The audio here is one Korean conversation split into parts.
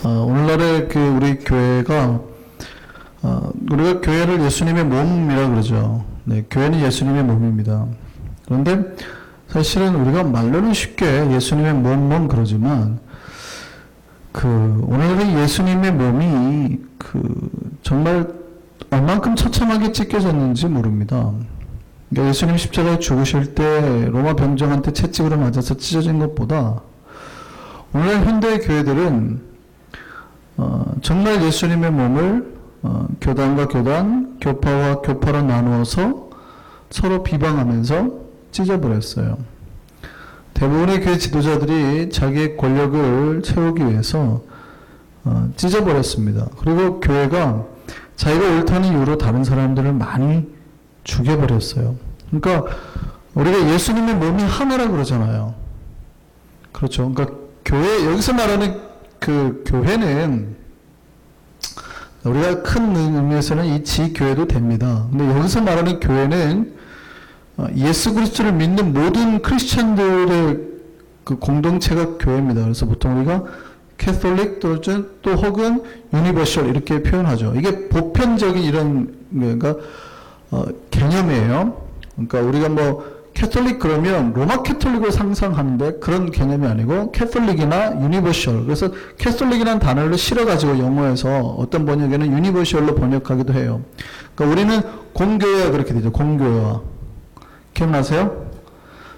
오늘날의 우리 교회가 우리가 교회를 예수님의 몸이라 그러죠. 네, 교회는 예수님의 몸입니다. 그런데 사실은 우리가 말로는 쉽게 예수님의 몸 그러지만 오늘의 예수님의 몸이 정말 얼만큼 처참하게 찢겨졌는지 모릅니다. 그러니까 예수님 십자가에 죽으실 때 로마 병정한테 채찍으로 맞아서 찢어진 것보다 오늘 현대 교회들은 정말 예수님의 몸을 교단과 교단, 교파와 교파로 나누어서 서로 비방하면서 찢어버렸어요. 대부분의 교회 지도자들이 자기의 권력을 채우기 위해서 찢어버렸습니다. 그리고 교회가 자기가 옳다는 이유로 다른 사람들을 많이 죽여버렸어요. 그러니까 우리가 예수님의 몸이 하나라 그러잖아요. 그렇죠. 그러니까 여기서 말하는 교회는 우리가 큰 의미에서는 이 지교회도 됩니다. 근데 여기서 말하는 교회는 예수 그리스도를 믿는 모든 크리스천들의 공동체가 교회입니다. 그래서 보통 우리가 캐톨릭 또 혹은 유니버셜 이렇게 표현하죠. 이게 보편적인 이런 개념이에요. 그러니까 우리가 캐톨릭 그러면 로마 캐톨릭을 상상하는데 그런 개념이 아니고 캐톨릭이나 유니버셜. 그래서 캐톨릭이라는 단어를 실어가지고 영어에서 어떤 번역에는 유니버셜로 번역하기도 해요. 그러니까 우리는 공교회가 그렇게 되죠. 공교회와. 기억나세요?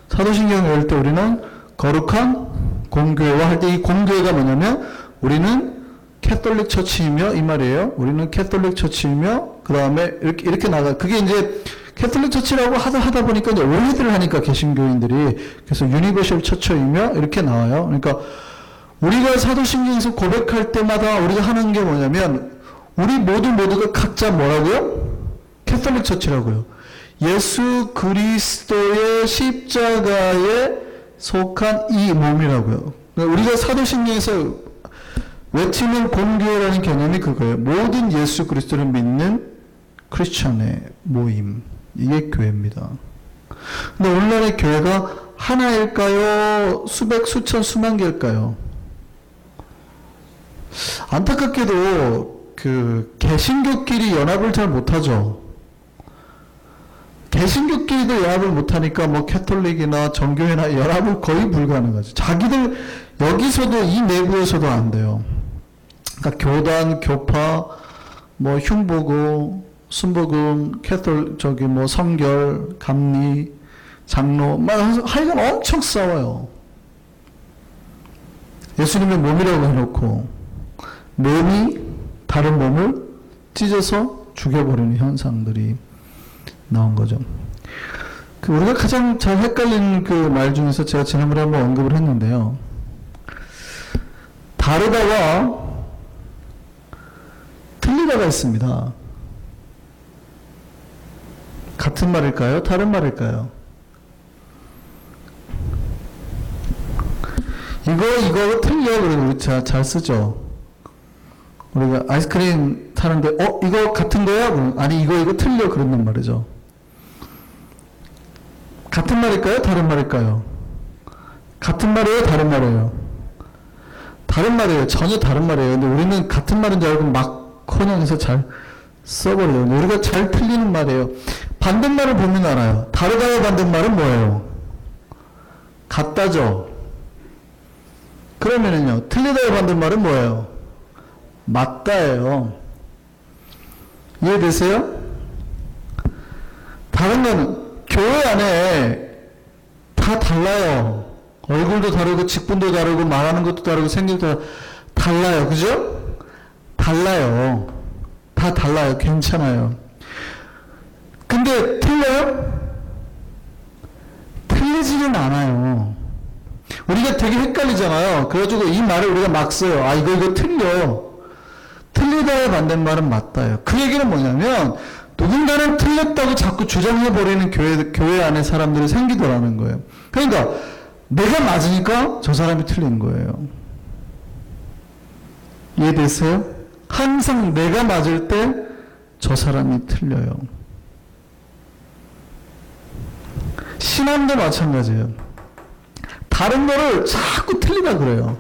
사도신경 읽을 때 우리는 거룩한 공교회와 할 때 이 공교회가 뭐냐면 우리는 캐톨릭 처치이며 이 말이에요. 우리는 캐톨릭 처치이며 그 다음에 이렇게 나가. 그게 이제 캐톨릭 처치라고 하다 보니까 이제 오해들을 하니까 개신교인들이 그래서 유니버셜 처치이며 이렇게 나와요. 그러니까 우리가 사도신경에서 고백할 때마다 우리가 하는 게 뭐냐면 우리 모두가 각자 뭐라고요? 캐톨릭 처치라고요. 예수 그리스도의 십자가에 속한 이 몸이라고요. 그러니까 우리가 사도신경에서 외치는 공교회라는 개념이 그거예요. 모든 예수 그리스도를 믿는 크리스천의 모임. 이게 교회입니다. 근데 오늘날의 교회가 하나일까요? 수백, 수천, 수만 개일까요? 안타깝게도 개신교끼리 연합을 잘 못하죠. 개신교끼리도 연합을 못하니까 캐톨릭이나 정교회나 연합을 거의 불가능하죠. 자기들 여기서도 이 내부에서도 안 돼요. 그러니까 교단, 교파, 흉보고, 순복음, 성결, 감리, 장로, 하여간 엄청 싸워요. 예수님의 몸이라고 해놓고 몸이 다른 몸을 찢어서 죽여버리는 현상들이 나온 거죠. 우리가 가장 잘 헷갈리는 말 중에서 제가 지난번에 한번 언급을 했는데요. 다르다와 틀리다가 있습니다. 같은 말일까요? 다른 말일까요? 이거 틀려. 그래도 우리 잘 쓰죠. 우리가 아이스크림 타는데, 이거 같은 거야? 아니, 이거 틀려. 그런단 말이죠. 같은 말일까요? 다른 말일까요? 같은 말이에요? 다른 말이에요? 다른 말이에요. 전혀 다른 말이에요. 근데 우리는 같은 말인 줄 알고 막 혼용해서 잘 써버려요. 우리가 잘 틀리는 말이에요. 반대말을 보면 알아요. 다르다의 반대말은 뭐예요? 같다죠. 그러면은요, 틀리다의 반대말은 뭐예요? 맞다예요. 이해되세요? 다른 거는 교회 안에 다 달라요. 얼굴도 다르고 직분도 다르고 말하는 것도 다르고 생각도 달라요. 그죠? 달라요. 다 달라요. 괜찮아요. 근데 틀려요? 틀리지는 않아요. 우리가 되게 헷갈리잖아요. 그래가지고 이 말을 우리가 막 써요. 이거 틀려. 틀리다의 반대말은 맞다요. 그 얘기는 뭐냐면 누군가는 틀렸다고 자꾸 주장해버리는 교회 안에 사람들이 생기더라는 거예요. 그러니까 내가 맞으니까 저 사람이 틀린 거예요. 이해되세요? 항상 내가 맞을 때 저 사람이 틀려요. 신앙도 마찬가지예요. 다른 거를 자꾸 틀리다 그래요.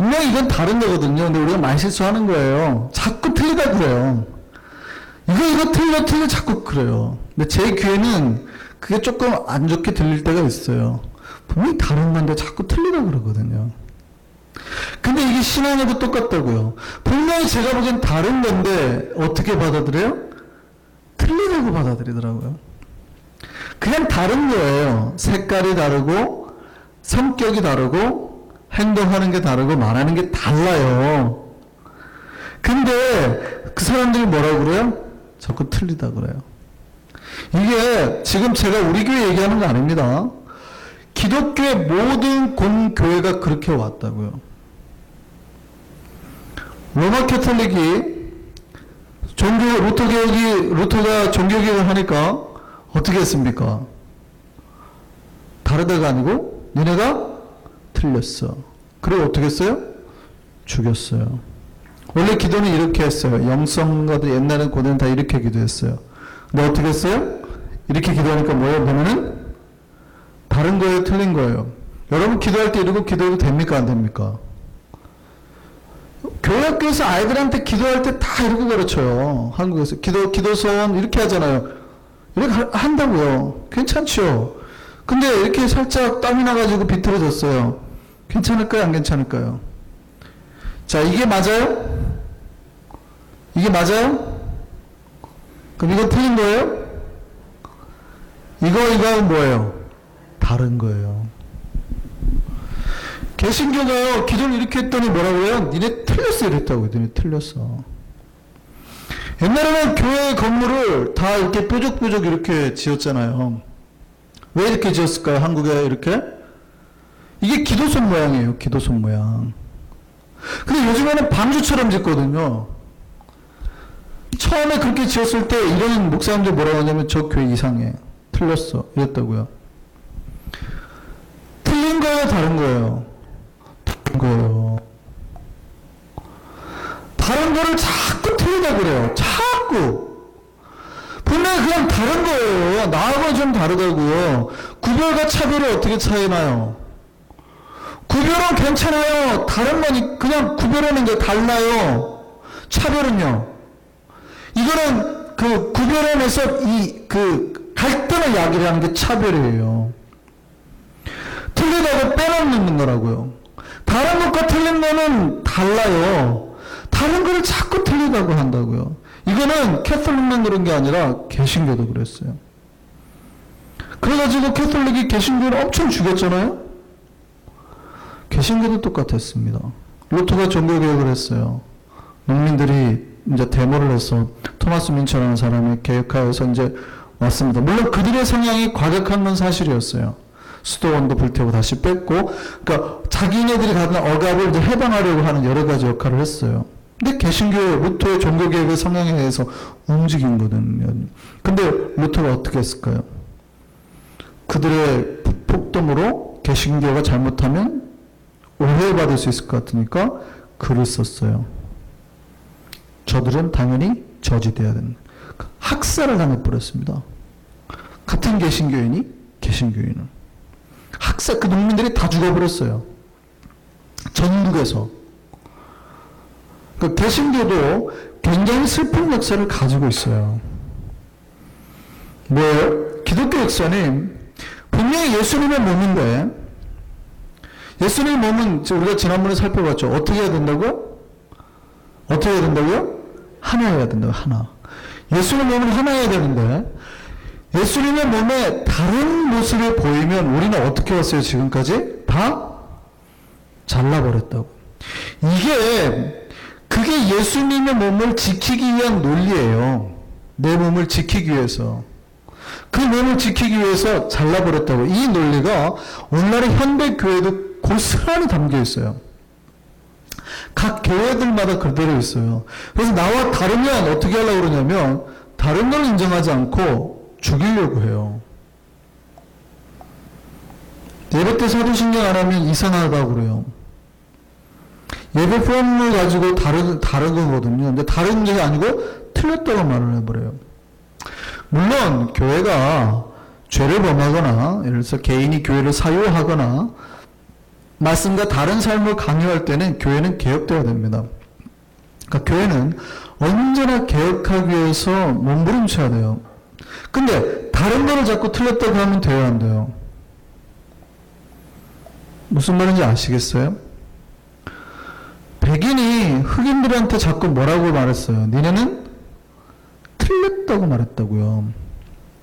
분명히 이건 다른 거거든요. 근데 우리가 많이 실수하는 거예요. 자꾸 틀리다 그래요. 이거 틀려 자꾸 그래요. 근데 제 귀에는 그게 조금 안 좋게 들릴 때가 있어요. 분명히 다른 건데 자꾸 틀리다 그러거든요. 근데 이게 신앙에도 똑같다고요. 분명히 제가 보기엔 다른 건데 어떻게 받아들여요? 틀리다고 받아들이더라고요. 그냥 다른 거예요. 색깔이 다르고 성격이 다르고 행동하는 게 다르고 말하는 게 달라요. 근데 그 사람들이 뭐라고 그래요? 자꾸 틀리다 그래요. 이게 지금 제가 우리 교회 얘기하는 거 아닙니다. 기독교의 모든 공교회가 그렇게 왔다고요. 로마 캐톨릭이 루터가 종교개혁을 하니까 어떻게 했습니까? 다르다가 아니고 니네가 틀렸어. 그리고 어떻게 했어요? 죽였어요. 원래 기도는 이렇게 했어요. 영성가들 옛날엔 고대는 다 이렇게 기도했어요. 근데 어떻게 했어요? 이렇게 기도하니까 뭐예요? 보면은 다른 거예요? 틀린 거예요? 여러분 기도할 때 이러고 기도해도 됩니까? 안 됩니까? 교회학교에서 아이들한테 기도할 때 다 이러고 가르쳐요. 한국에서 기도서원 이렇게 하잖아요. 이렇게 한다고요. 괜찮죠? 근데 이렇게 살짝 땀이 나가지고 비틀어졌어요. 괜찮을까요? 안 괜찮을까요? 자, 이게 맞아요? 이게 맞아요? 그럼 이거 틀린 거예요? 이거는 뭐예요? 다른 거예요. 개신교가요, 기도를 이렇게 했더니 뭐라고 해요? 니네 틀렸어 이랬다고요. 니네 틀렸어. 옛날에는 교회 건물을 다 이렇게 뾰족뾰족 이렇게 지었잖아요. 왜 이렇게 지었을까요? 한국에 이렇게? 이게 기도선 모양이에요. 기도선 모양. 근데 요즘에는 방주처럼 짓거든요. 처음에 그렇게 지었을 때 이런 목사님들 뭐라고 하냐면 저 교회 이상해. 틀렸어. 이랬다고요. 틀린 거예요? 다른 거예요? 다른 거예요. 다른 거를 자꾸 틀리다 그래요. 자꾸. 분명히 그냥 다른 거예요. 나하고 좀 다르다고요. 구별과 차별이 어떻게 차이나요? 구별은 괜찮아요. 다른 거니 그냥 구별하는 게 달라요. 차별은요. 이거는 그 구별하면서 그 갈등을 야기하는 게 차별이에요. 틀리다고 빼놓는 거라고요. 다른 것과 틀린 거는 달라요. 다른 거를 자꾸 틀리다고 한다고요. 이거는 캐톨릭만 그런 게 아니라 개신교도 그랬어요. 그래가지고 캐톨릭이 개신교를 엄청 죽였잖아요. 개신교도 똑같았습니다. 루터가 종교개혁을 했어요. 농민들이 이제 데모를 해서 토마스 민처라는 사람이 개혁하여서 이제 왔습니다. 물론 그들의 성향이 과격한 건 사실이었어요. 수도원도 불태우고 다시 뺐고, 그러니까 자기네들이 갖는 억압을 이제 해방하려고 하는 여러 가지 역할을 했어요. 근데 개신교 루터의 종교개혁의 성향에 의해서 움직인 거거든요. 근데 루터가 어떻게 했을까요? 그들의 폭동으로 개신교가 잘못하면 오해받을 수 있을 것 같으니까 글을 썼어요. 저들은 당연히 저지돼야 된다. 학살을 당해버렸습니다. 같은 개신교인이 개신교인은. 학살, 그 농민들이 다 죽어버렸어요. 전국에서. 그 개신교도 굉장히 슬픈 역사를 가지고 있어요. 뭐예요? 기독교 역사는 분명히 예수님의 몸인데, 예수님의 몸은 우리가 지난번에 살펴봤죠. 어떻게 해야 된다고요? 어떻게 해야 된다고요? 하나 해야 된다고, 하나. 예수님의 몸은 하나 해야 되는데, 예수님의 몸에 다른 모습을 보이면 우리는 어떻게 왔어요, 지금까지? 다 잘라버렸다고. 그게 예수님의 몸을 지키기 위한 논리예요. 내 몸을 지키기 위해서. 그 몸을 지키기 위해서 잘라버렸다고. 이 논리가 오늘날의 현대교회도 고스란히 담겨 있어요. 각 교회들마다 그대로 있어요. 그래서 나와 다르면 어떻게 하려고 그러냐면 다른 걸 인정하지 않고 죽이려고 해요. 예배 때 사도신경 안 하면 이상하다고 그래요. 예배 포럼을 가지고 다른 거거든요. 근데 다른 게 아니고 틀렸다고 말을 해버려요. 물론 교회가 죄를 범하거나 예를 들어서 개인이 교회를 사유하거나 말씀과 다른 삶을 강요할 때는 교회는 개혁되어야 됩니다. 그러니까 교회는 언제나 개혁하기 위해서 몸부림쳐야 돼요. 근데 다른 거를 자꾸 틀렸다고 하면 돼요, 안 돼요? 무슨 말인지 아시겠어요? 백인이 흑인들한테 자꾸 뭐라고 말했어요? 니네는 틀렸다고 말했다고요.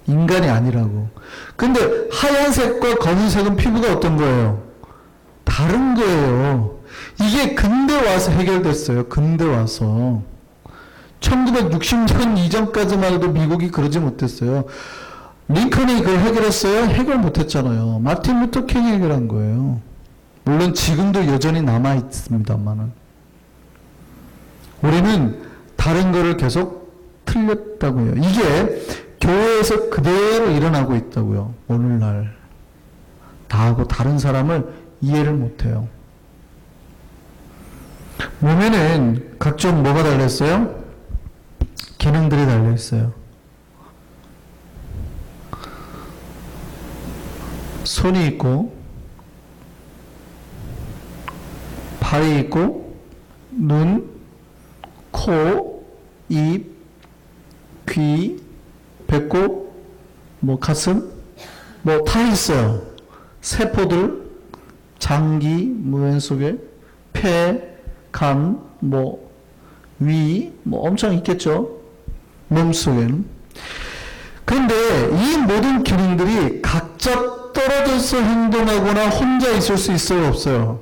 인간이 아니라고. 근데 하얀색과 검은색은 피부가 어떤 거예요? 다른 거예요. 이게 근대 와서 해결됐어요. 근대 와서. 1960년 이전까지만 해도 미국이 그러지 못했어요. 링컨이 그걸 해결했어요? 해결 못했잖아요. 마틴 루터 킹이 해결한 거예요. 물론 지금도 여전히 남아있습니다만은. 우리는 다른 거를 계속 틀렸다고 해요. 이게 교회에서 그대로 일어나고 있다고요. 오늘날. 나하고 다른 사람을 이해를 못해요. 몸에는 각종 뭐가 달려있어요? 기능들이 달려있어요. 손이 있고 발이 있고 눈, 코, 입, 귀, 배꼽, 뭐 가슴, 뭐 다 있어요. 세포들, 장기, 왼 속에 폐, 간, 뭐 위, 뭐 엄청 있겠죠. 몸 속에는. 그런데 이 모든 기능들이 각자 떨어져서 행동하거나 혼자 있을 수 있어요, 없어요?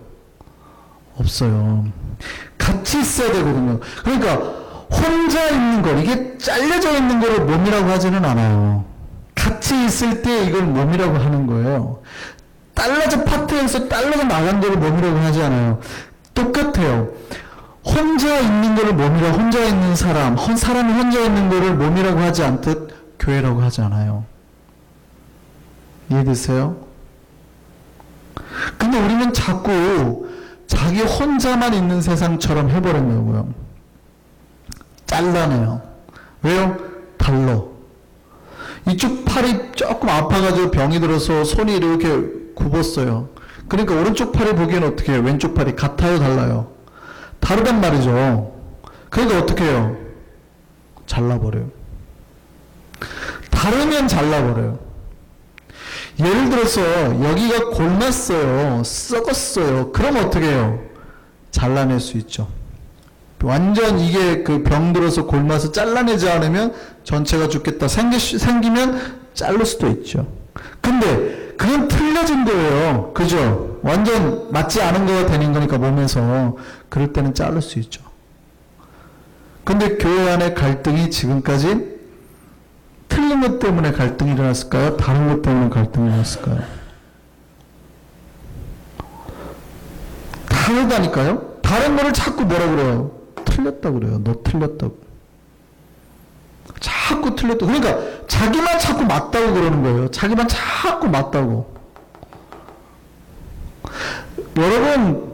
없어요. 같이 있어야 되거든요. 그러니까 혼자 있는 것, 이게 잘려져 있는 거를 몸이라고 하지는 않아요. 같이 있을 때 이걸 몸이라고 하는 거예요. 딸라져 파트에서 딸라져 나간 거를 몸이라고 하지 않아요. 똑같아요. 혼자 있는 거를 몸이라고, 혼자 있는 사람이 혼자 있는 거를 몸이라고 하지 않듯 교회라고 하지 않아요. 이해되세요? 근데 우리는 자꾸 자기 혼자만 있는 세상처럼 해버렸냐고요. 잘라내요. 왜요? 달러. 이쪽 팔이 조금 아파가지고 병이 들어서 손이 이렇게 굽었어요. 그러니까 오른쪽 팔이 보기엔 어떻게 해요? 왼쪽 팔이 같아요? 달라요? 다르단 말이죠. 그러니까 어떻게 해요? 잘라버려요. 다르면 잘라버려요. 예를 들어서 여기가 골랐어요. 썩었어요. 그럼 어떻게 해요? 잘라낼 수 있죠. 완전 이게 그 병 들어서 골마서 잘라내지 않으면 전체가 죽겠다. 생기면 자를 수도 있죠. 근데 그건 틀려진 거예요. 그죠? 완전 맞지 않은 거가 되는 거니까 몸에서. 그럴 때는 자를 수 있죠. 근데 교회 안에 갈등이 지금까지 틀린 것 때문에 갈등이 일어났을까요? 다른 것 때문에 갈등이 일어났을까요? 다르다니까요? 다른 거를 자꾸 뭐라 그래요? 틀렸다고 그래요. 너 틀렸다고. 자꾸 틀렸다고. 그러니까 자기만 자꾸 맞다고 그러는 거예요. 자기만 자꾸 맞다고. 여러분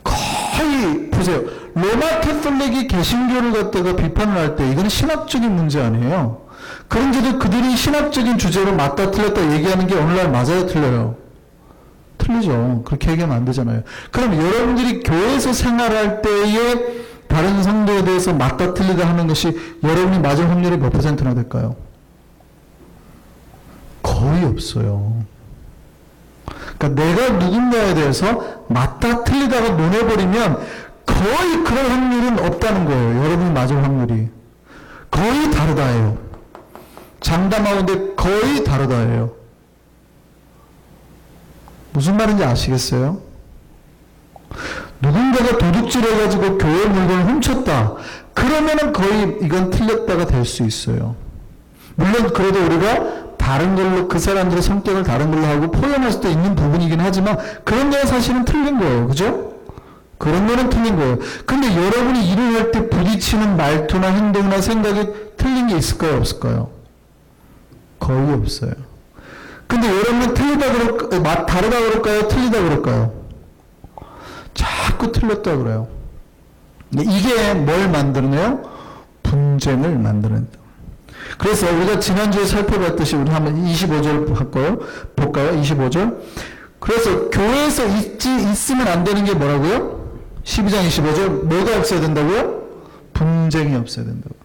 거의 보세요. 로마 캐톨릭이 개신교를 갖다가 비판을 할 때 이건 신학적인 문제 아니에요. 그런데도 그들이 신학적인 주제로 맞다 틀렸다 얘기하는 게 오늘날 맞아요, 틀려요? 틀리죠. 그렇게 얘기하면 안 되잖아요. 그럼 여러분들이 교회에서 생활할 때에 다른 성도에 대해서 맞다 틀리다 하는 것이 여러분이 맞을 확률이 몇 %나 될까요? 거의 없어요. 그러니까 내가 누군가에 대해서 맞다 틀리다가 논해버리면 거의 그럴 확률은 없다는 거예요. 여러분이 맞을 확률이. 거의 다르다예요. 장담하는데 거의 다르다예요. 무슨 말인지 아시겠어요? 누군가가 도둑질해가지고 교회 물건을 훔쳤다. 그러면은 거의 이건 틀렸다가 될 수 있어요. 물론 그래도 우리가 다른 걸로 그 사람들의 성격을 다른 걸로 하고 포용할 수도 있는 부분이긴 하지만 그런 게 사실은 틀린 거예요. 그죠? 그런 거는 틀린 거예요. 근데 여러분이 일을 할 때 부딪히는 말투나 행동이나 생각이 틀린 게 있을까요? 없을까요? 거의 없어요. 근데 여러분은 틀리다 그럴까요? 다르다 그럴까요? 틀리다 그럴까요? 자꾸 틀렸다 그래요. 이게 뭘 만드네요? 분쟁을 만드는. 그래서 우리가 지난주에 살펴봤듯이 우리 한번 25절 볼까요? 25절. 그래서 교회에서 있으면 안 되는 게 뭐라고요? 12장 25절 뭐가 없어야 된다고요? 분쟁이 없어야 된다고.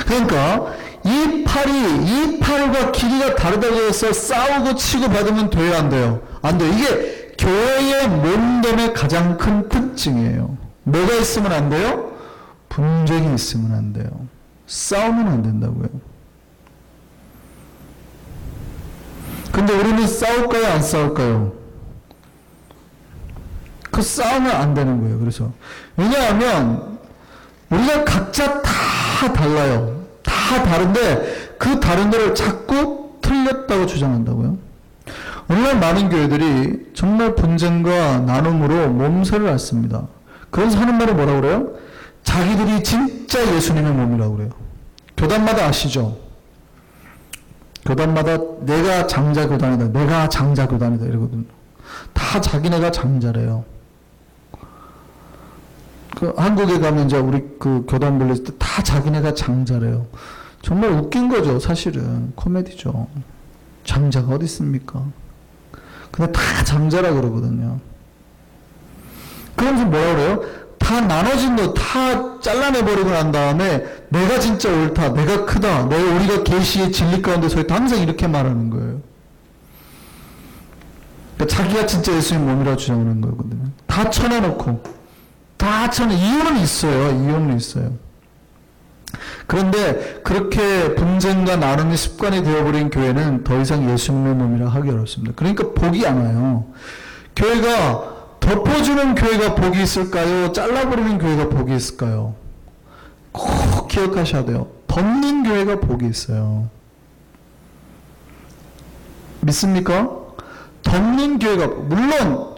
그러니까 이 팔과 길이가 다르다고 해서 싸우고 치고 받으면 돼요, 안 돼요? 안 돼요. 이게 교회의 몸됨의 가장 큰 특징이에요. 뭐가 있으면 안 돼요? 분쟁이 있으면 안 돼요. 싸우면 안 된다고요. 근데 우리는 싸울까요, 안 싸울까요? 그 싸우면 안 되는 거예요. 그래서 왜냐하면 우리가 각자 다 달라요. 다 다른데 그 다른 거를 자꾸 틀렸다고 주장한다고요. 오늘날 많은 교회들이 정말 분쟁과 나눔으로 몸살을 앓습니다. 그래서 하는 말이 뭐라고 그래요? 자기들이 진짜 예수님의 몸이라고 그래요. 교단마다 아시죠? 교단마다 내가 장자 교단이다, 내가 장자 교단이다 이러거든요. 다 자기네가 장자래요. 그 한국에 가면 이제 우리 그 교단 불렸을 때 다 자기네가 장자래요. 정말 웃긴 거죠, 사실은. 코미디죠. 장자가 어디 있습니까? 근데 다 장자라 그러거든요. 그러면서 뭐라 그래요? 다 나눠진 거 다 잘라내버리고 난 다음에 내가 진짜 옳다, 내가 크다, 우리가 계시의 진리 가운데 서 있다, 항상 이렇게 말하는 거예요. 그러니까 자기가 진짜 예수님 몸이라고 주장하는 거거든요. 다 쳐내놓고 이유는 있어요. 그런데 그렇게 분쟁과 나눔이 습관이 되어버린 교회는 더 이상 예수님의 몸이라 하기 어렵습니다. 그러니까 복이 안 와요. 교회가 덮어주는 교회가 복이 있을까요? 잘라버리는 교회가 복이 있을까요? 꼭 기억하셔야 돼요. 덮는 교회가 복이 있어요. 믿습니까? 덮는 교회가, 물론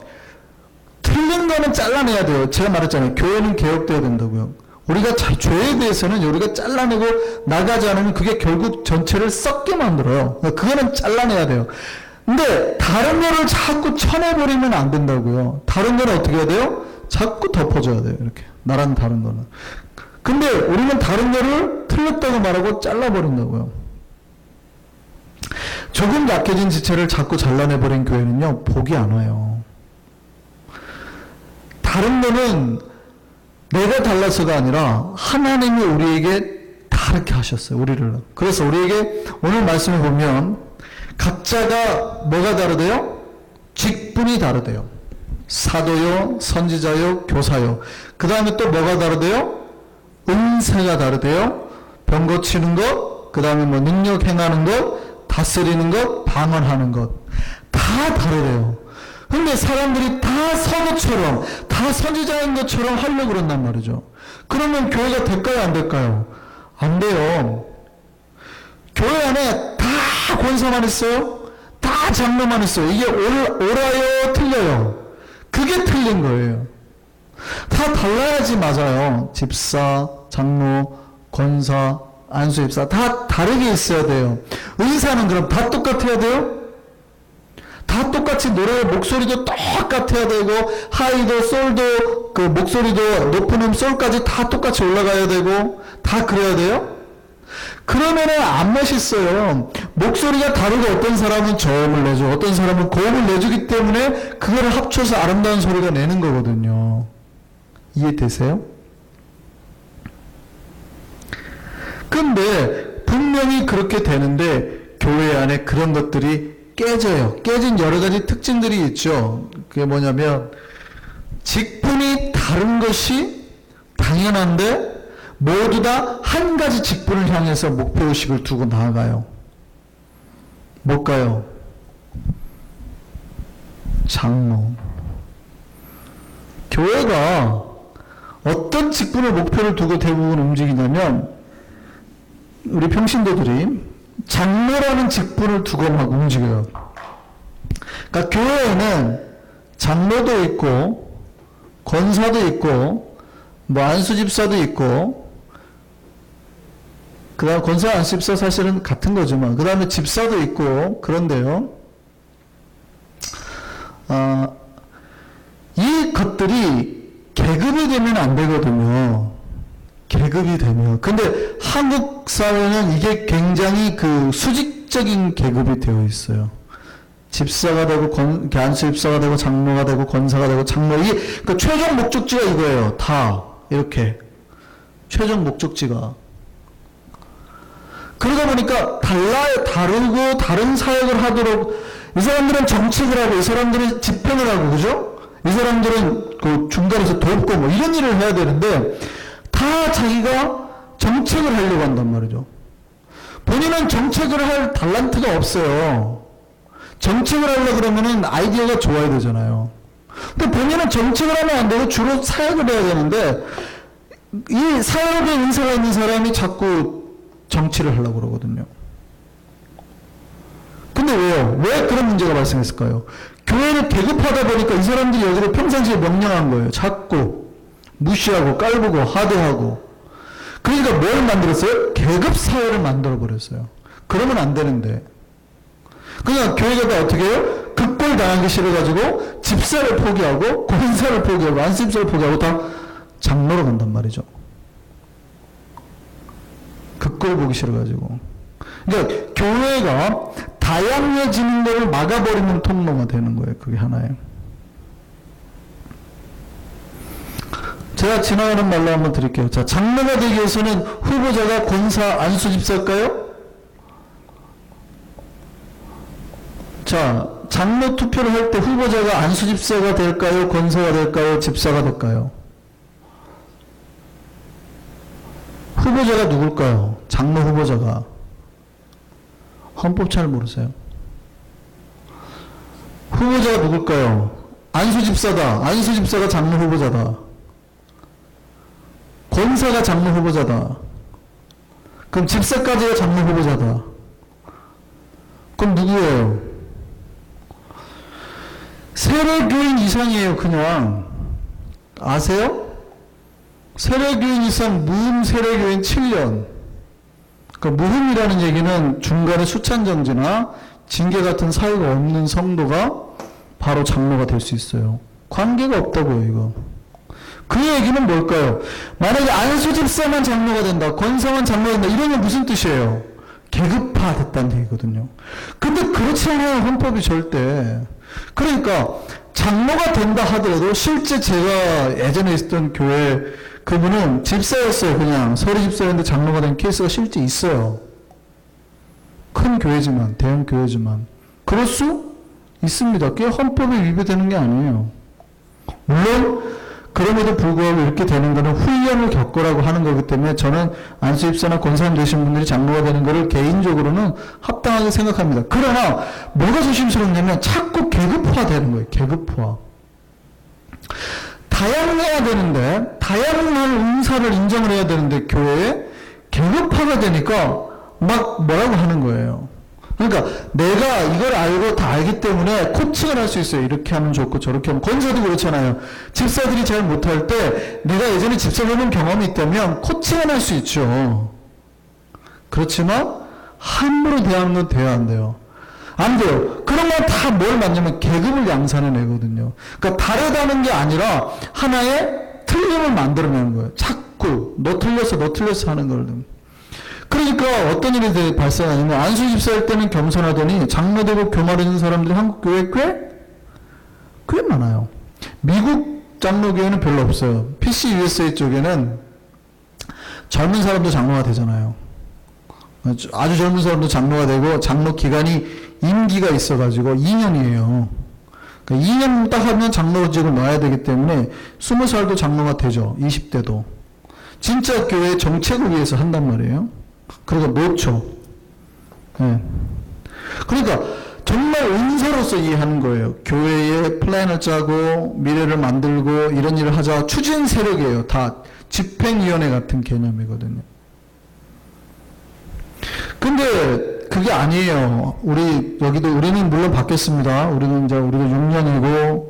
틀린 거는 잘라내야 돼요. 제가 말했잖아요. 교회는 개혁돼야 된다고요. 우리가 죄에 대해서는 우리가 잘라내고 나가지 않으면 그게 결국 전체를 썩게 만들어요. 그거는 잘라내야 돼요. 근데 다른 거를 자꾸 쳐내버리면 안 된다고요. 다른 거는 어떻게 해야 돼요? 자꾸 덮어줘야 돼요. 이렇게 나랑 다른 거는. 근데 우리는 다른 거를 틀렸다고 말하고 잘라버린다고요. 조금 약해진 지체를 자꾸 잘라내버린 교회는요, 복이 안 와요. 다른 거는 내가 달라서가 아니라 하나님이 우리에게 다르게 하셨어요. 우리를. 그래서 우리에게 오늘 말씀을 보면 각자가 뭐가 다르대요? 직분이 다르대요. 사도요, 선지자요, 교사요. 그 다음에 또 뭐가 다르대요? 은사가 다르대요. 병 고치는 것, 그 다음에 뭐 능력 행하는 것, 다스리는 것, 방언하는 것. 다 다르대요. 근데 사람들이 다 사도처럼, 다 선지자인 것처럼 하려고 그런단 말이죠. 그러면 교회가 될까요, 안 될까요? 안 돼요. 교회 안에 다 권사만 있어요? 다 장로만 있어요. 이게 옳아요, 틀려요? 그게 틀린 거예요. 다 달라야지 맞아요. 집사, 장로, 권사, 안수집사 다 다르게 있어야 돼요. 의사는 그럼 다 똑같아야 돼요? 다 똑같이 노래 목소리도 똑같아야 되고 하이도 솔도 그 목소리도 높은 솔까지 다 똑같이 올라가야 되고 다 그래야 돼요? 그러면은 안 멋있어요. 목소리가 다르고 어떤 사람은 저음을 내줘, 어떤 사람은 고음을 내주기 때문에 그거를 합쳐서 아름다운 소리가 내는 거거든요. 이해되세요? 근데 분명히 그렇게 되는데 교회 안에 그런 것들이 깨져요. 깨진 여러 가지 특징들이 있죠. 그게 뭐냐면 직분이 다른 것이 당연한데 모두 다 한 가지 직분을 향해서 목표의식을 두고 나아가요. 뭘까요? 장로. 교회가 어떤 직분을 목표를 두고 대부분 움직이냐면 우리 평신도들이 장로라는 직분을 두고 막 움직여요. 그러니까 교회에는 장로도 있고 권사도 있고 뭐 안수집사도 있고 그 다음 권사 안수집사 사실은 같은 거지만 그 다음에 집사도 있고 그런데요. 이 것들이 계급이 되면 안 되거든요. 계급 계급이 되면. 근데 한국 사회는 이게 굉장히 그 수직적인 계급이 되어 있어요. 집사가 되고, 안수 집사가 되고, 장로가 되고, 권사가 되고, 장로. 이게, 그 최종 목적지가 이거예요. 다. 이렇게. 최종 목적지가. 그러다 보니까 다르고, 다른 사역을 하도록, 이 사람들은 정책을 하고, 이 사람들은 집행을 하고, 그죠? 이 사람들은 그 중간에서 돕고, 뭐, 이런 일을 해야 되는데, 다 자기가 정책을 하려고 한단 말이죠. 본인은 정책을 할 달란트가 없어요. 정책을 하려고 그러면은 아이디어가 좋아야 되잖아요. 근데 본인은 정책을 하면 안 되고 주로 사역을 해야 되는데, 이 사역에 은사가 있는 사람이 자꾸 정치를 하려고 그러거든요. 근데 왜요? 왜 그런 문제가 발생했을까요? 교회는 계급하다 보니까 이 사람들이 여기를 평상시에 명령한 거예요. 자꾸 무시하고 깔보고 하대하고. 그러니까 뭘 만들었어요? 계급 사회를 만들어 버렸어요. 그러면 안 되는데. 그냥 교회가 다 어떻게 해요? 극골 당하기 싫어가지고 집사를 포기하고 권사를 포기하고 안수집사를 포기하고 다 장로로 간단 말이죠. 극골 보기 싫어가지고. 그러니까 교회가 다양해지는 걸 막아버리는 통로가 되는 거예요. 그게 하나예요. 제가 지나가는 말로 한번 드릴게요. 자, 장로가 되기 위해서는 후보자가 권사, 안수집사일까요? 자, 장로 투표를 할 때 후보자가 안수집사가 될까요? 권사가 될까요? 집사가 될까요? 후보자가 누굴까요? 장로 후보자가. 헌법 잘 모르세요. 후보자가 누굴까요? 안수집사다. 안수집사가 장로 후보자다. 권사가 장로 후보자다. 그럼 집사까지가 장로 후보자다. 그럼 누구예요? 세례교인 이상이에요. 그냥. 아세요? 세례교인 이상, 무흠 세례교인 7년. 그러니까 무흠이라는 얘기는 중간에 수찬정지나 징계 같은 사유가 없는 성도가 바로 장로가 될 수 있어요. 관계가 없다고요, 이거. 그 얘기는 뭘까요? 만약에 안수집사만 장로가 된다, 권사만 장로가 된다, 이러면 무슨 뜻이에요? 계급화됐다는 얘기거든요. 근데 그렇지 않아요, 헌법이 절대. 그러니까 장로가 된다 하더라도 실제 제가 예전에 있었던 교회 그분은 집사였어요. 그냥 서리 집사였는데 장로가 된 케이스가 실제 있어요. 큰 교회지만, 대형 교회지만 그럴 수 있습니다. 그게 헌법에 위배되는 게 아니에요. 물론 그럼에도 불구하고 이렇게 되는 거는 훈련을 겪으라고 하는 거기 때문에 저는 안수집사나 권사님 되신 분들이 장로가 되는 거를 개인적으로는 합당하게 생각합니다. 그러나 뭐가 조심스럽냐면 자꾸 계급화되는 거예요. 계급화. 다양해야 되는데, 다양한 은사를 인정을 해야 되는데 교회에 계급화가 되니까 막 뭐라고 하는 거예요. 그러니까 내가 이걸 알고 다 알기 때문에 코칭을 할 수 있어요. 이렇게 하면 좋고 저렇게 하면. 권사도 그렇잖아요. 집사들이 잘 못할 때 내가 예전에 집사 해본 경험이 있다면 코칭을 할 수 있죠. 그렇지만 함부로 대하는 건 돼야 안 돼요. 안 돼요. 그런 건 다 뭘 맞냐면 계급을 양산해 내거든요. 그러니까 다르다는 게 아니라 하나의 틀림을 만들어내는 거예요. 자꾸 너 틀렸어 하는 걸. 그러니까 어떤 일이 발생하냐면 안수집사일 때는 겸손하더니 장로되고 교마르는 사람들이 한국 교회에 꽤 많아요. 미국 장로교회는 별로 없어요. PC USA 쪽에는 젊은 사람도 장로가 되잖아요. 아주 젊은 사람도 장로가 되고 장로 기간이 임기가 있어가지고 2년이에요. 그러니까 2년 딱 하면 장로직을 놔야 되기 때문에 20살도 장로가 되죠. 20대도. 진짜 교회 정책을 위해서 한단 말이에요. 그러니까 놓죠. 네. 그러니까 정말 은사로서 이해하는 거예요. 교회의 플랜을 짜고 미래를 만들고 이런 일을 하자. 추진 세력이에요. 다 집행위원회 같은 개념이거든요. 근데 그게 아니에요. 우리는 물론 바뀌었습니다. 우리가 6년이고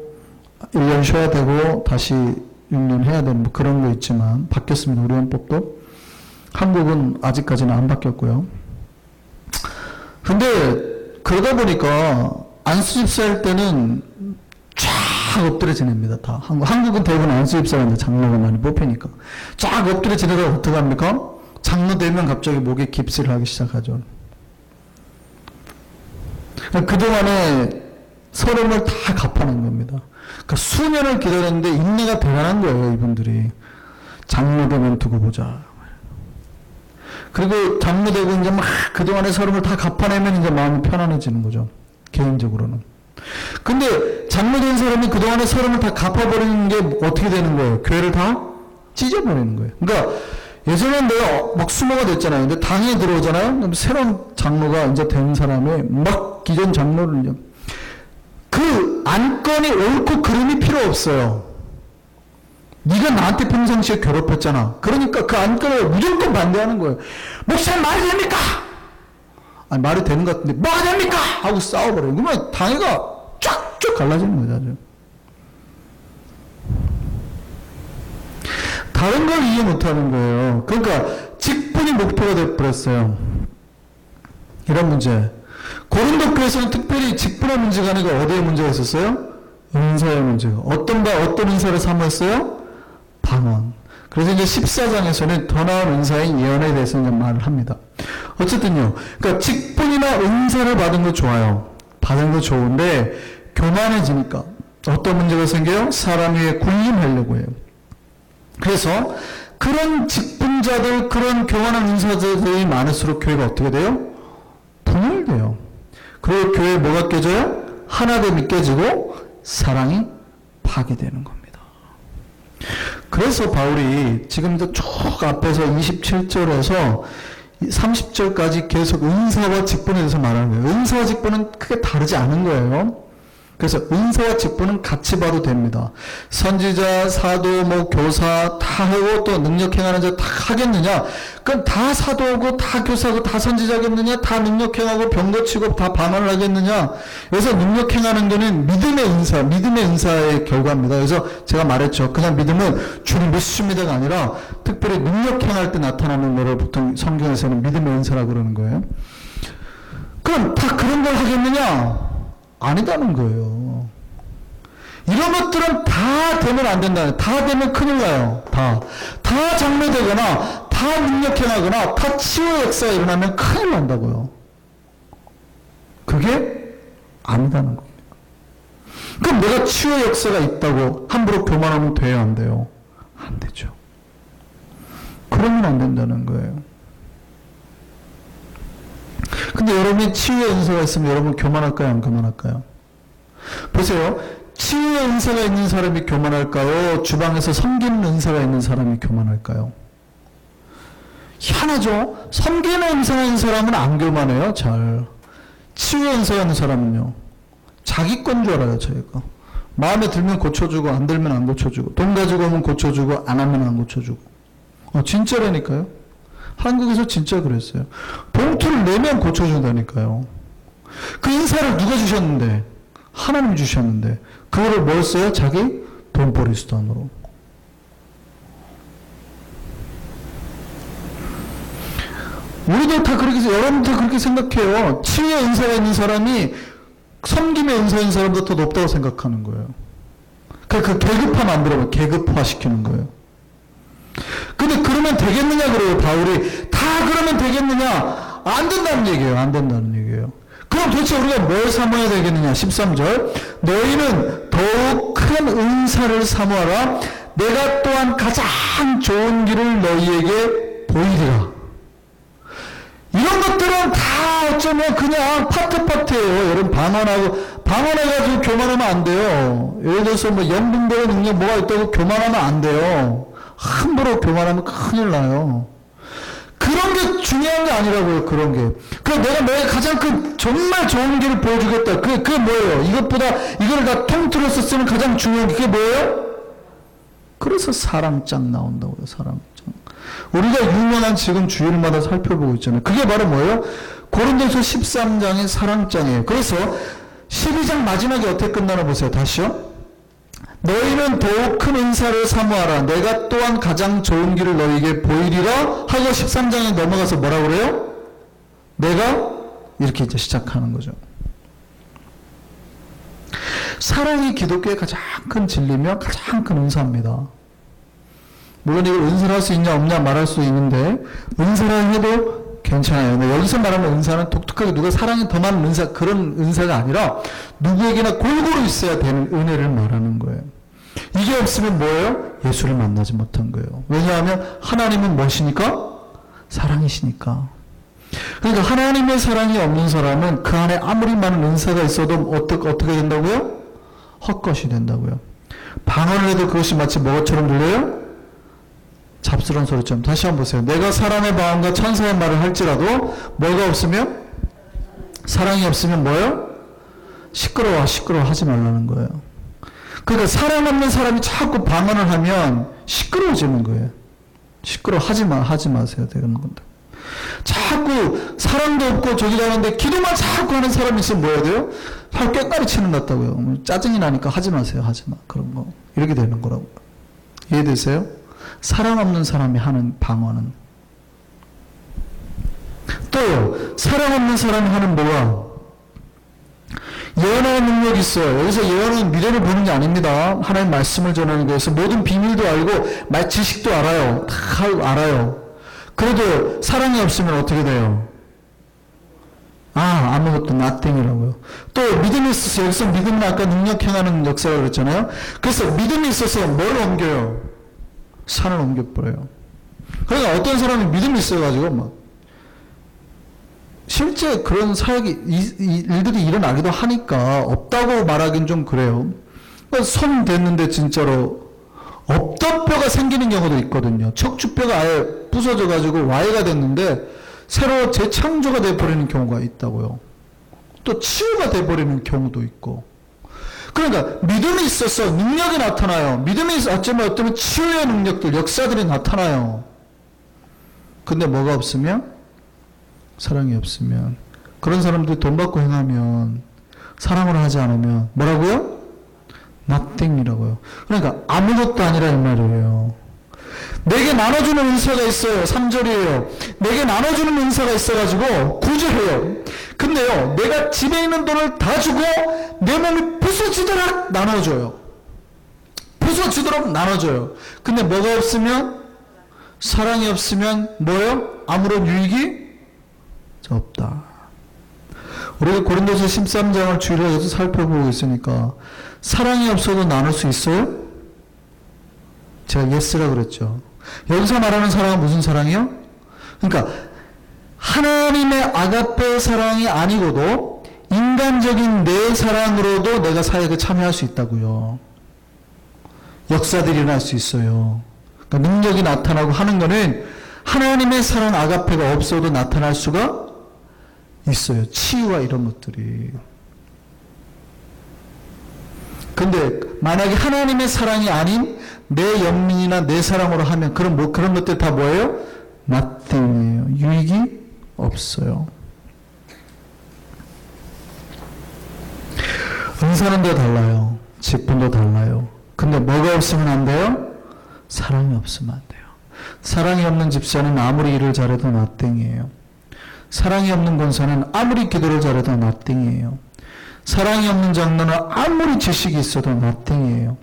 1년 쉬어야 되고 다시 6년 해야 되는 뭐 그런 거 있지만 바뀌었습니다. 우리 헌법도. 한국은 아직까지는 안 바뀌었고요. 근데 그러다 보니까 안수집사일 때는 쫙 쫙 엎드려 지냅니다. 다. 한국은 대부분 안수 입사하는데 장로가 많이 뽑히니까. 쫙 엎드려 지내다가 어떻게 합니까? 장로 되면 갑자기 목에 깁스를 하기 시작하죠. 그동안에 서름을 다 갚아낸 겁니다. 그러니까 수년을 기다렸는데 인내가 대단한 거예요, 이분들이. 장로 되면 두고 보자. 그리고 장로 되고 이제 막 그동안의 서름을 다 갚아내면 이제 마음이 편안해지는 거죠. 개인적으로는. 근데 장로 된 사람이 그동안의 서름을 다 갚아버리는 게 어떻게 되는 거예요? 교회를 다 찢어버리는 거예요. 그러니까 예전엔 내가 막 수모가 됐잖아요. 근데 당에 들어오잖아요. 그럼 새로운 장로가 이제 된 사람이 막 기존 장로를 그 안건이 옳고 그름이 필요 없어요. 네가 나한테 평상시에 괴롭혔잖아. 그러니까 그 안건을 무조건 반대하는 거예요. 목사님 말이 됩니까? 아니 말이 되는 것 같은데 뭐가 됩니까? 하고 싸워버려요. 그러면 당회가 쫙쫙 갈라지는 거죠. 아주. 다른 걸 이해 못하는 거예요. 그러니까 직분이 목표가 되어버렸어요. 이런 문제. 고린도 교회에서는 특별히 직분의 문제가 아니라 어디에 문제가 있었어요? 은사의 문제가. 어떤 은사를 사모했어요? 방언. 그래서 이제 14장에서는 더 나은 은사인 예언에 대해서 이제 말을 합니다. 어쨌든요. 그러니까 직분이나 은사를 받은 거 좋아요. 받은 거 좋은데 교만해지니까 어떤 문제가 생겨요? 사람 위에 군림하려고 해요. 그래서 그런 직분자들, 그런 교만한 은사자들이 많을수록 교회가 어떻게 돼요? 분열돼요. 그리고 교회에 뭐가 깨져요? 하나됨이 깨지고 사랑이 파괴되는 겁니다. 그래서 바울이 지금 이제 쭉 앞에서 27절에서 30절까지 계속 은사와 직분에 대해서 말하는 거예요. 은사와 직분은 크게 다르지 않은 거예요. 그래서 은사와 직분은 같이 봐도 됩니다. 선지자, 사도, 교사 다 하고 또 능력 행하는 자 다 하겠느냐? 그럼 다 사도고 다 교사고 다 선지자겠느냐? 다 능력 행하고 병 고치고 다 방언을 하겠느냐? 그래서 능력 행하는 거는 믿음의 은사의 결과입니다. 그래서 제가 말했죠. 그냥 믿음은 주를 믿습니다가 아니라 특별히 능력 행할 때 나타나는 거를 보통 성경에서는 믿음의 은사라고 그러는 거예요. 그럼 다 그런 걸 하겠느냐? 아니다는 거예요. 이런 것들은 다 되면 안 된다. 다 되면 큰일 나요. 다 장로되거나 다 능력행하거나 다 치유 역사가 일어나면 큰일 난다고요. 그게 아니다는 겁니다. 그럼 내가 치유 역사가 있다고 함부로 교만하면 돼요, 안 돼요? 안 되죠. 그러면 안 된다는 거예요. 근데 여러분이 치유의 은사가 있으면 여러분 교만할까요? 안 교만할까요? 보세요. 치유의 은사가 있는 사람이 교만할까요? 주방에서 섬기는 은사가 있는 사람이 교만할까요? 희한하죠? 섬기는 은사가 있는 사람은 안 교만해요. 잘. 치유의 은사가 있는 사람은요. 자기 건 줄 알아요. 자기가. 마음에 들면 고쳐주고 안 들면 안 고쳐주고 돈 가지고 오면 고쳐주고 안 하면 안 고쳐주고. 진짜라니까요. 한국에서 진짜 그랬어요. 봉투를 내면 고쳐준다니까요. 그 인사를 누가 주셨는데? 하나님 주셨는데. 그거를 뭘 써요? 자기 돈벌이 수단으로. 우리도 다 그렇게, 여러분도 그렇게 생각해요. 치유의 은사가 있는 사람이 섬김의 은사인 사람보다 더 높다고 생각하는 거예요. 그 계급화 만들어요. 계급화 시키는 거예요. 근데 그러면 되겠느냐 그래요. 바울이 다 그러면 되겠느냐? 안 된다는 얘기예요. 안 된다는 얘기예요. 그럼 도대체 우리가 뭘 사모해야 되겠느냐? 13절 너희는 더욱 큰 은사를 사모하라. 내가 또한 가장 좋은 길을 너희에게 보이리라. 이런 것들은 다 어쩌면 그냥 파트예요. 여러분 방언해가지고 교만하면 안 돼요. 예를 들어서 영분별의 능력 뭐가 있다고 교만하면 안 돼요. 함부로 교만하면 큰일 나요. 그런 게 중요한 게 아니라고요. 그런 게. 그럼 내가 너의 가장 큰 정말 좋은 길을 보여주겠다. 그게 뭐예요? 이걸 다 통틀어서 쓰는 가장 중요한 게 그게 뭐예요? 그래서 사랑장 나온다고요. 사랑장. 우리가 유명한 지금 주일마다 살펴보고 있잖아요. 그게 바로 뭐예요? 고린도서 13장의 사랑장이에요. 그래서 12장 마지막에 어떻게 끝나나 보세요. 다시요. 너희는 더욱 큰 은사를 사모하라. 내가 또한 가장 좋은 길을 너희에게 보이리라 하고 13장에 넘어가서 뭐라고 그래요? 내가 이렇게 이제 시작하는 거죠. 사랑이 기독교의 가장 큰 진리며 가장 큰 은사입니다. 물론 이걸 은사를 할 수 있냐 없냐 말할 수 있는데 은사를 해도 괜찮아요. 근데 여기서 말하는 은사는 독특하게 누가 사랑이 더 많은 은사, 그런 은사가 아니라 누구에게나 골고루 있어야 되는 은혜를 말하는 거예요. 이게 없으면 뭐예요? 예수를 만나지 못한 거예요. 왜냐하면 하나님은 무엇이니까? 사랑이시니까. 그러니까 하나님의 사랑이 없는 사람은 그 안에 아무리 많은 은사가 있어도 어떻게 된다고요? 헛것이 된다고요. 방언을 해도 그것이 마치 뭐처럼 들려요? 잡스러운 소리처럼. 다시 한번 보세요. 내가 사람의 마음과 천사의 말을 할지라도 뭐가 없으면? 사랑이 없으면 뭐예요? 시끄러워 하지 말라는 거예요. 그러니까 사랑 없는 사람이 자꾸 방언을 하면 시끄러워지는 거예요. 시끄러워 하지 마세요. 되는 건데. 자꾸 사랑도 없고 저기 가는데 기도만 자꾸 하는 사람이 있으면 뭐 해야 돼요? 팔 꾀까리 치는 것 같다고요. 짜증이 나니까 하지 마세요. 하지 마. 그런 거. 이렇게 되는 거라고요. 이해되세요? 사랑 없는 사람이 하는 방언은. 또요. 사랑 없는 사람이 하는 뭐가? 예언의 능력이 있어요. 여기서 예언은 미래를 보는 게 아닙니다. 하나님 말씀을 전하는 거여서 모든 비밀도 알고 지식도 알아요. 다 알아요. 그래도 사랑이 없으면 어떻게 돼요? 아무것도 nothing이라고요. 또 믿음이 있어서 여기서 믿음은 아까 능력 행하는 역사가 그랬잖아요. 그래서 믿음이 있어서 뭘 옮겨요? 산을 옮겨버려요. 그러니까 어떤 사람이 믿음이 있어가지고 막 실제 그런 사역이 일들이 일어나기도 하니까 없다고 말하긴 좀 그래요. 그러니까 손 댔는데 진짜로 없던 뼈가 생기는 경우도 있거든요. 척추뼈가 아예 부서져가지고 와해가 됐는데 새로 재창조가 돼버리는 경우가 있다고요. 또 치유가 돼버리는 경우도 있고. 그러니까 믿음이 있어서 능력이 나타나요. 믿음이 어쩌면 치유의 능력들, 역사들이 나타나요. 근데 뭐가 없으면? 사랑이 없으면. 그런 사람들이 돈 받고 행하면, 사랑을 하지 않으면 뭐라고요? nothing이라고요. 그러니까 아무것도 아니라 이 말이에요. 내게 나눠주는 은사가 있어요. 3절이에요. 내게 나눠주는 은사가 있어가지고 9절이에요. 근데요, 내가 집에 있는 돈을 다 주고 내 몸이 부서지도록 나눠줘요. 부서지도록 나눠줘요. 근데 뭐가 없으면? 사랑이 없으면 뭐예요? 아무런 유익이 없다. 우리가 고린도서 13장을 주일에 여기서 살펴보고 있으니까 사랑이 없어도 나눌 수 있어요? 제가 예스라 그랬죠. 여기서 말하는 사랑은 무슨 사랑이요? 그러니까 하나님의 아가페 사랑이 아니고도 인간적인 내 사랑으로도 내가 사역에 참여할 수 있다고요. 역사들이 일어날 수 있어요. 그러니까 능력이 나타나고 하는 거는 하나님의 사랑 아가페가 없어도 나타날 수가 있어요. 치유와 이런 것들이. 근데 만약에 하나님의 사랑이 아닌 내 영민이나 내 사랑으로 하면 그런 것들 다 뭐예요? nothing이에요. 유익이 없어요. 은사는 다 달라요. 직분도 달라요. 근데 뭐가 없으면 안 돼요? 사랑이 없으면 안 돼요. 사랑이 없는 집사는 아무리 일을 잘해도 nothing이에요. 사랑이 없는 권사는 아무리 기도를 잘해도 nothing이에요. 사랑이 없는 장로는 아무리 지식이 있어도 nothing이에요.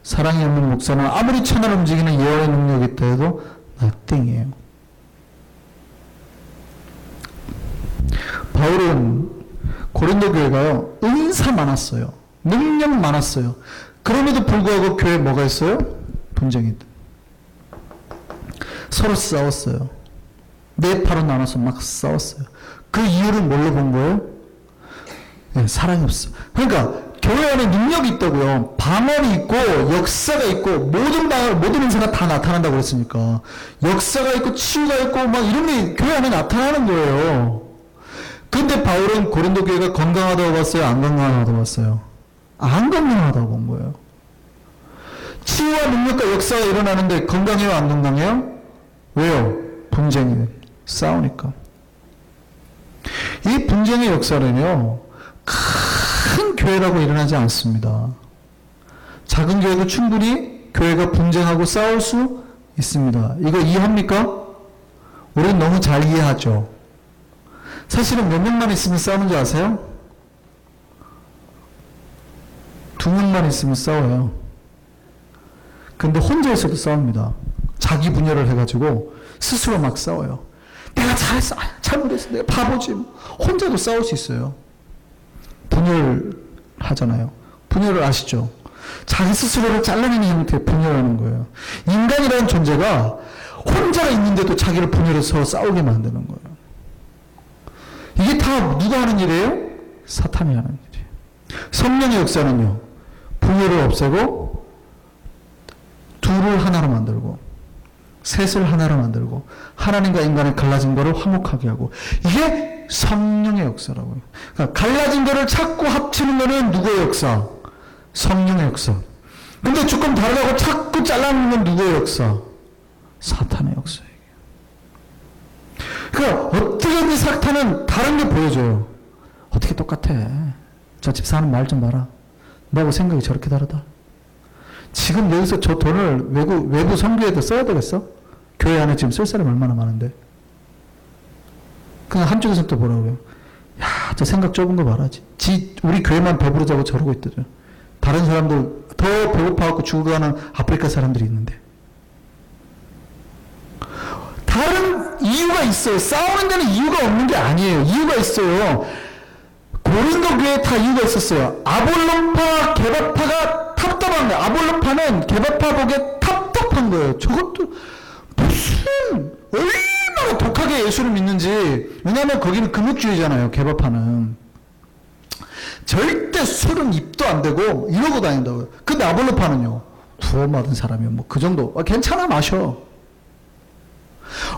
사랑이 없는 목사는 아무리 천을 움직이는 예언의 능력이 있다 해도 nothing이에요. 바울은 고린도 교회가요, 은사 많았어요. 능력 많았어요. 그럼에도 불구하고 교회에 뭐가 있어요? 분쟁이. 서로 싸웠어요. 네 파로 나눠서 막 싸웠어요. 그 이유를 뭘로 본 거예요? 네, 사랑이 없어. 그러니까 교회 안에 능력이 있다고요. 방언이 있고 역사가 있고 모든 은사가 다 나타난다고 그랬으니까 역사가 있고 치유가 있고 막 이런 게 교회 안에 나타나는 거예요. 근데 바울은 고린도 교회가 건강하다고 봤어요? 안 건강하다고 봤어요? 안 건강하다고 본 거예요. 치유와 능력과 역사가 일어나는데 건강해요? 안 건강해요? 왜요? 분쟁이 싸우니까. 이 분쟁의 역사는요, 큰 교회라고 일어나지 않습니다. 작은 교회도 충분히 교회가 분쟁하고 싸울 수 있습니다. 이거 이해합니까? 우리는 너무 잘 이해하죠. 사실은 몇 명만 있으면 싸우는 줄 아세요? 두 명만 있으면 싸워요. 근데 혼자 있어도 싸웁니다. 자기 분열을 해가지고 스스로 막 싸워요. 내가 잘했어. 잘못했어. 내가 바보지. 혼자도 싸울 수 있어요. 분열하잖아요. 분열을 아시죠? 자기 스스로를 잘라내는 형태의 분열하는 거예요. 인간이라는 존재가 혼자가 있는데도 자기를 분열해서 싸우게 만드는 거예요. 이게 다 누가 하는 일이에요? 사탄이 하는 일이에요. 성령의 역사는요, 분열을 없애고 둘을 하나로 만들고 셋을 하나로 만들고 하나님과 인간의 갈라진 거를 화목하게 하고, 이게 성령의 역사라고요. 그러니까 갈라진 거를 찾고 합치는 거는 누구의 역사? 성령의 역사. 근데 조금 다르다고 자꾸 잘라내는 건 누구의 역사? 사탄의 역사예요. 그러니까 어떻게든 사탄은 다른 게 보여줘요. 어떻게 똑같아? 저 집사람 말 좀 봐라. 너하고 생각이 저렇게 다르다. 지금 여기서 저 돈을 외부 선교에도 써야 되겠어? 교회 안에 지금 쓸 사람이 얼마나 많은데. 그냥 한쪽에서 또 뭐라고 그래요? 야, 저 생각 좁은 거 말하지. 우리 교회만 배부르자고 저러고 있더죠. 다른 사람들 더 배고파갖고 죽어가는 아프리카 사람들이 있는데. 다른 이유가 있어요. 싸우는 데는 이유가 없는 게 아니에요. 이유가 있어요. 고린도 교회에 다 이유가 있었어요. 아볼로파, 게바파가 답답한 거예요. 아볼로파는 게바파 보기에 답답한 거예요. 저것도 무슨 얼마나 독하게 예수를 믿는지. 왜냐하면 거기는 금욕주의잖아요. 게바파는 절대 술은 입도 안 대고 이러고 다닌다고요. 근데 아볼로파는요, 구원받은 사람이요, 뭐 그 정도 괜찮아, 마셔.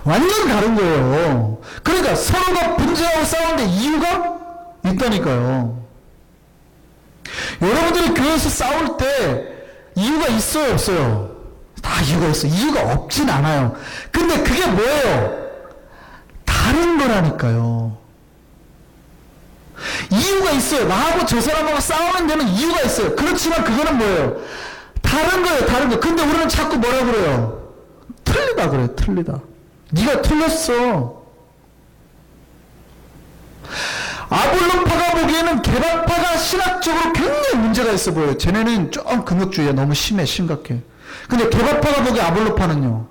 완전 다른 거예요. 그러니까 서로가 분쟁하고 싸우는데 이유가 있다니까요. 여러분들이 교회에서 싸울 때 이유가 있어요, 없어요? 다 이유가 있어요. 이유가 없진 않아요. 근데 그게 뭐예요? 다른 거라니까요. 이유가 있어요. 나하고 저 사람하고 싸우는 데는 이유가 있어요. 그렇지만 그거는 뭐예요? 다른 거예요, 다른 거. 근데 우리는 자꾸 뭐라 그래요? 틀리다 그래요, 틀리다. 네가 틀렸어. 아볼로파가 보기에는 게바파가 신학적으로 굉장히 문제가 있어 보여요. 쟤네는 좀 금욕주의야. 너무 심해, 심각해. 근데 게바파가 보기에 아볼로파는요,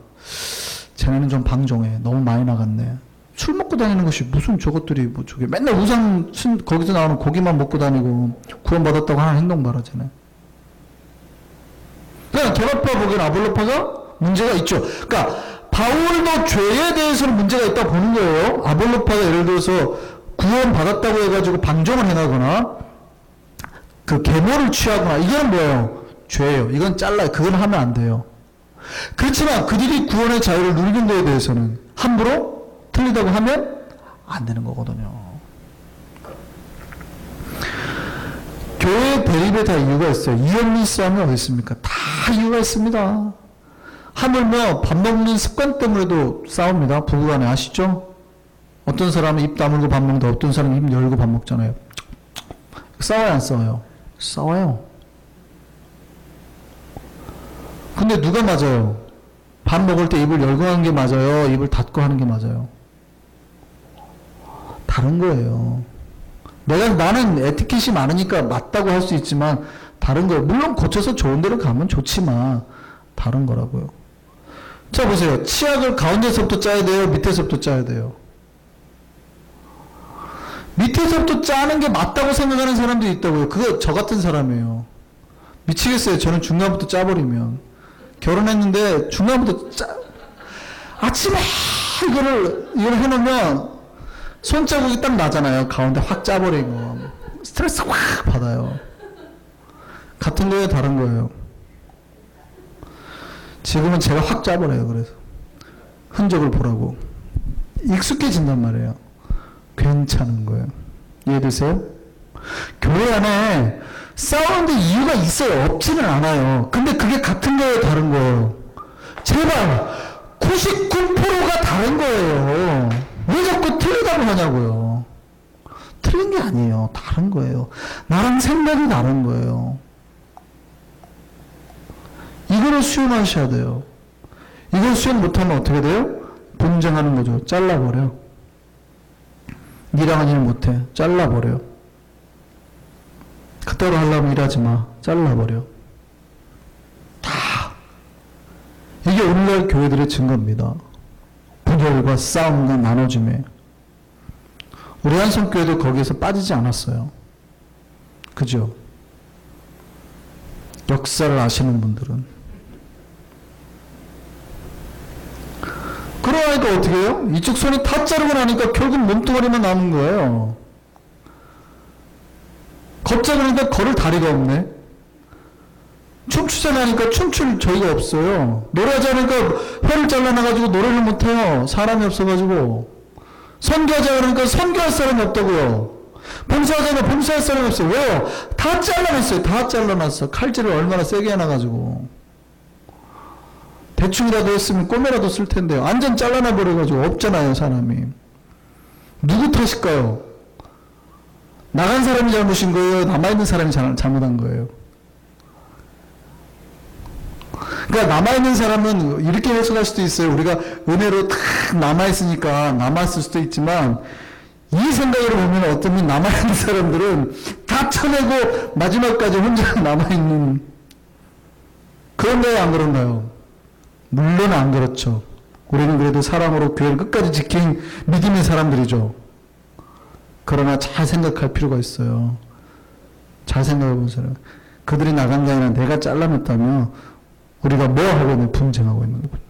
쟤네는 좀 방종해. 너무 많이 나갔네. 술 먹고 다니는 것이 무슨 저것들이 뭐 저게 맨날 우상 거기서 나오는 고기만 먹고 다니고 구원받았다고 하는 행동 봐라, 쟤네. 그러니까 게바파 보기에는 아볼로파가 문제가 있죠. 그러니까 바울도 죄에 대해서는 문제가 있다고 보는 거예요. 아볼로파가 예를 들어서 구원받았다고 해가지고 방종을 해나거나 그 계모를 취하거나, 이건 뭐예요? 죄예요. 이건 잘라요. 그건 하면 안 돼요. 그렇지만 그들이 구원의 자유를 누리는 거에 대해서는 함부로 틀리다고 하면 안 되는 거거든요. 교회 대립에 다 이유가 있어요. 이유 없는 싸움이 어디 있습니까? 다 이유가 있습니다. 하물며 밥 먹는 습관 때문에도 싸웁니다. 부부간에 아시죠? 어떤 사람은 입 다물고 밥 먹는데 어떤 사람은 입 열고 밥 먹잖아요. 싸워요, 안 싸워요? 싸워요. 근데 누가 맞아요? 밥 먹을 때 입을 열고 하는 게 맞아요? 입을 닫고 하는 게 맞아요? 다른 거예요. 나는 에티켓이 많으니까 맞다고 할 수 있지만 다른 거예요. 물론 고쳐서 좋은 데로 가면 좋지만 다른 거라고요. 자, 보세요. 치약을 가운데서부터 짜야 돼요? 밑에서부터 짜야 돼요? 밑에서부터 짜는 게 맞다고 생각하는 사람도 있다고요. 그거 저 같은 사람이에요. 미치겠어요. 저는 중간부터 짜버리면. 결혼했는데 중간부터 아침에 이걸 해놓으면 손자국이 딱 나잖아요. 가운데 확 짜버리고 스트레스 확 받아요. 같은 거예요, 다른 거예요? 지금은 제가 확 짜버려요. 그래서 흔적을 보라고 익숙해진단 말이에요. 괜찮은 거예요. 이해되세요? 교회 안에 싸우는데 이유가 있어요. 없지는 않아요. 근데 그게 같은 거예요, 다른 거예요? 제발 99%가 다른 거예요. 왜 자꾸 틀리다고 하냐고요. 틀린 게 아니에요. 다른 거예요. 나랑 생각이 다른 거예요. 이거를 수용하셔야 돼요. 이걸 수용 못하면 어떻게 돼요? 분쟁하는 거죠. 잘라버려. 니랑은 일 못해. 잘라버려. 그따로 하려면 일하지 마. 잘라버려. 다. 이게 오늘날 교회들의 증거입니다. 분열과 싸움과 나눠짐에. 우리 한성교회도 거기에서 빠지지 않았어요. 그죠? 역사를 아시는 분들은. 그러니까 어떻게 해요? 이쪽 손이 다 자르고 나니까 결국 몸뚱아리만 남은 거예요. 걷자 그러니까 걸을 다리가 없네. 춤추자 하니까 춤출 저희가 없어요. 노래하자 하니까 혀를 잘라놔가지고 노래를 못해요. 사람이 없어가지고. 선교하자 그러니까 선교할 사람이 없다고요. 봉사하자면 봉사할 사람이 없어요. 왜요? 다 잘라놨어요. 다 잘라놨어. 칼질을 얼마나 세게 해놔가지고. 대충이라도 했으면 꼬매라도 쓸 텐데요. 완전 잘라놔 버려가지고 없잖아요, 사람이. 누구 탓일까요? 나간 사람이 잘못인 거예요? 남아있는 사람이 잘못한 거예요? 그러니까 남아있는 사람은 이렇게 해석할 수도 있어요. 우리가 은혜로 탁 남아있으니까 남았을 수도 있지만 이 생각으로 보면 어쩌면 남아있는 사람들은 다 쳐내고 마지막까지 혼자 남아있는 그런가요? 안 그런가요? 물론 안 그렇죠. 우리는 그래도 사랑으로 교회를 끝까지 지킨 믿음의 사람들이죠. 그러나 잘 생각할 필요가 있어요. 잘 생각해 보세요. 그들이 나간 게 아니라 내가 잘라냈다면 우리가 뭐 하고 있는 분쟁하고 있는 거군요.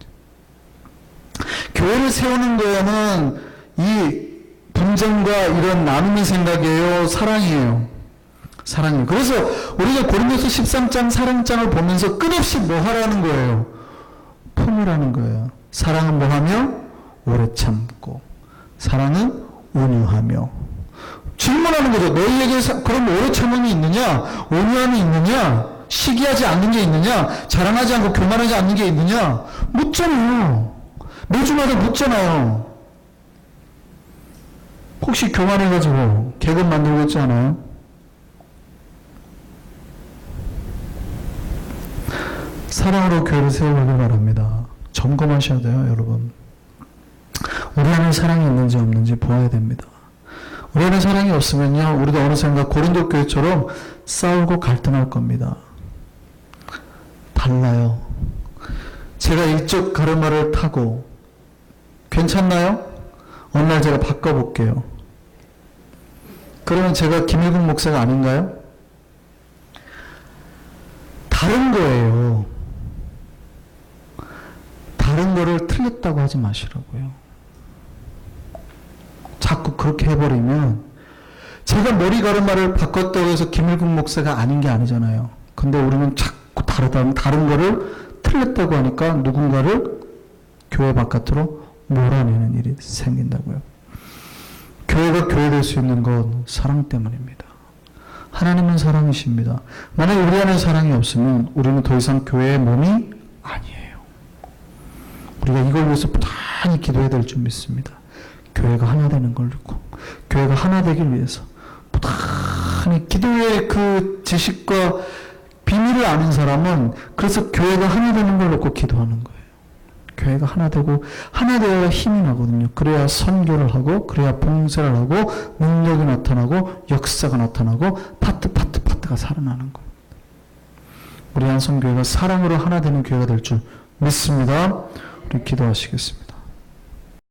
교회를 세우는 거에는 이 분쟁과 이런 나눔의 생각이에요? 사랑이에요? 사랑이에요. 그래서 우리가 고린도서 13장 사랑장을 보면서 끝없이 뭐 하라는 거예요? 품으라는 거예요. 사랑은 뭐 하며? 오래 참고. 사랑은 온유하며. 질문하는 거죠. 너희에게 그럼 오래 참음이 있느냐? 온유함이 있느냐? 시기하지 않는 게 있느냐? 자랑하지 않고 교만하지 않는 게 있느냐? 묻잖아요. 매주마다 묻잖아요. 혹시 교만해가지고 계급 만들고 있지 않아요? 사랑으로 교회를 세우길 바랍니다. 점검하셔야 돼요, 여러분. 우리 안에 사랑이 있는지 없는지 보아야 됩니다. 우리 안에 사랑이 없으면요, 우리도 어느샌가 고린도 교회처럼 싸우고 갈등할 겁니다. 달라요. 제가 이쪽 가르마를 타고 괜찮나요? 어느 날 제가 바꿔볼게요. 그러면 제가 김일국 목사가 아닌가요? 다른 거예요. 다른 거를 틀렸다고 하지 마시라고요. 자꾸 그렇게 해버리면 제가 머리 가르마를 바꿨다고 해서 김일국 목사가 아닌 게 아니잖아요. 근데 우리는 자꾸 다른 거를 틀렸다고 하니까 누군가를 교회 바깥으로 몰아내는 일이 생긴다고요. 교회가 교회될 수 있는 건 사랑 때문입니다. 하나님은 사랑이십니다. 만약에 우리 안에 사랑이 없으면 우리는 더 이상 교회의 몸이 아니에요. 우리가 이걸 위해서 부단히 기도해야 될 줄 믿습니다. 교회가 하나 되는 걸 믿고 교회가 하나 되길 위해서 부단히 기도의 그 지식과 비밀을 아는 사람은 그래서 교회가 하나 되는 걸 놓고 기도하는 거예요. 교회가 하나 되고 하나 되어야 힘이 나거든요. 그래야 선교를 하고 그래야 봉사를 하고 능력이 나타나고 역사가 나타나고 파트가 살아나는 거예요. 우리 한성교회가 사랑으로 하나 되는 교회가 될 줄 믿습니다. 우리 기도하시겠습니다.